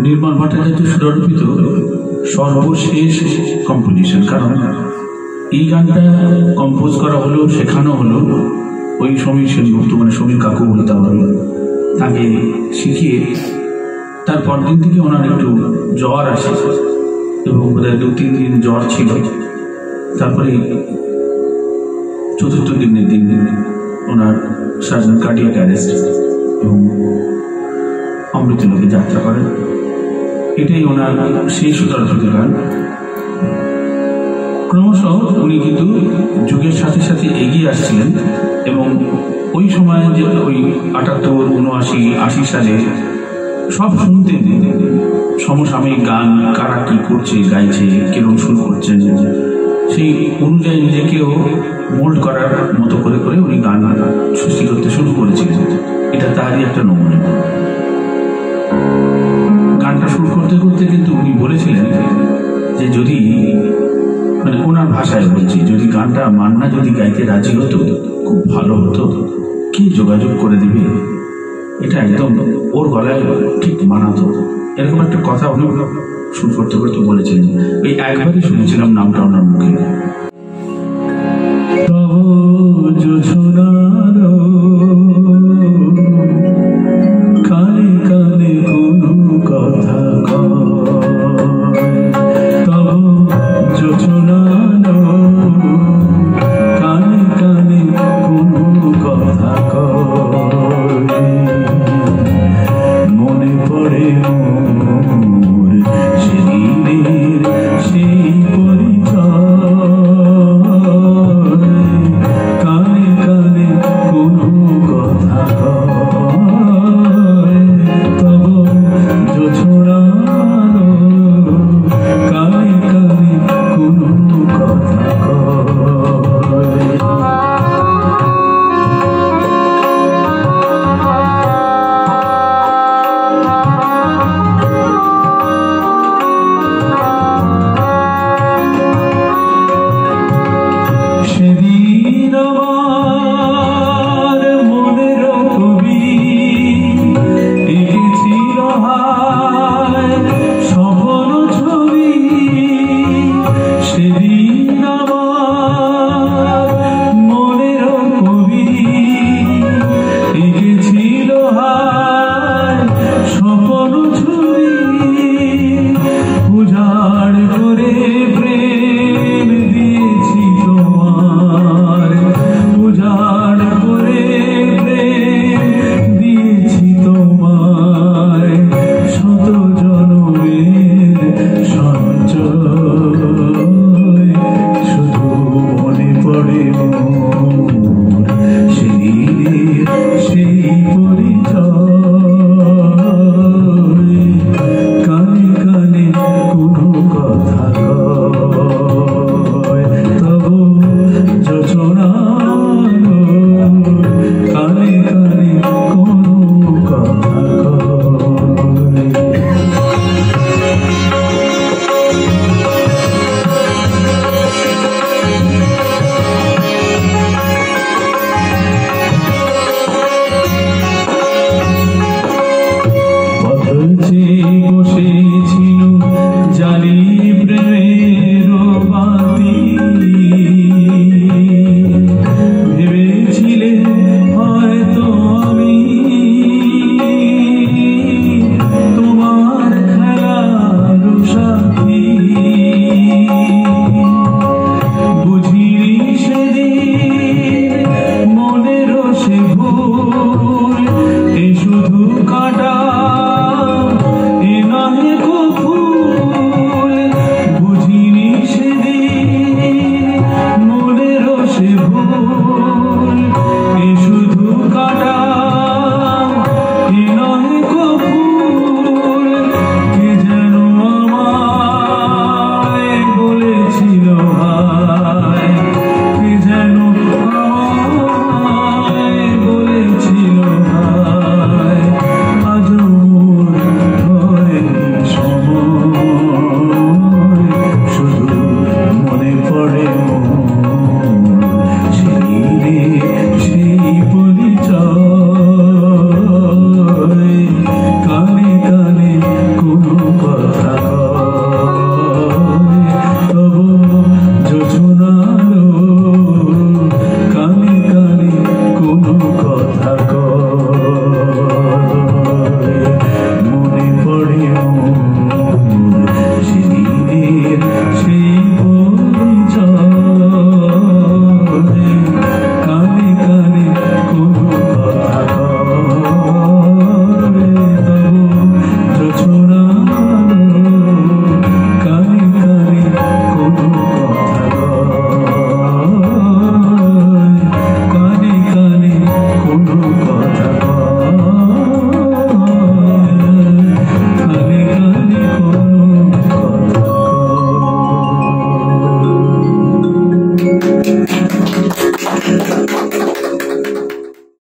নির্মল ভট্টাচার্য সুররূপিত সর্বশেষ কম্পোজিশন। কারণ এই গানটা কম্পোজ করা হলো, শেখানো হলো ওই সমীর সেনগুপ্ত, মানে সমীর কাকু বলতে হলো, তাকে শিখিয়ে তারপর দিন থেকে ওনার একটু জ্বর আসে এবং বোধহয় 2-3 দিন জ্বর ছিল। তারপরে চতুর্থ দিনের দিন ওনার সার্জন কার্ডিয়াক অ্যারেস্ট এবং অমৃতলোকে যাত্রা করেন। এটাই ওনার সেই সুররূপিত গান। ক্রমশ উনি কিন্তু যুগের সাথে সাথে এগিয়ে আসছিলেন এবং ওই সময় যে ওই 78, 79, 80 সালে সব শুনতে সমসাময়িক গান, কারা কি করছে, গাইছে, কিরকম সুর করছেন, সেই অনুযায়ী নিজেকেও মোল্ড করার মতো করে করে উনি গান সৃষ্টি করতে শুরু করেছিলেন। এটা তারই একটা নমুনা। গানটা শুরু করতে করতে কিন্তু উনি বলেছিলেন যে যদি, মানে ওনার ভাষায় বলছি, যদি গানটা মান্না যদি গাইতে রাজি হতো খুব ভালো হতো, কি যোগাযোগ করে দিবে, এটা একদম ওর গলায় ঠিক মানাতো, এরকম একটা কথা উনি শুরু করতে করতে বলেছিলেন। ওই একবারই শুনেছিলাম নামটা ওনার মুখে। কানে কানে কোনো কথা কাটা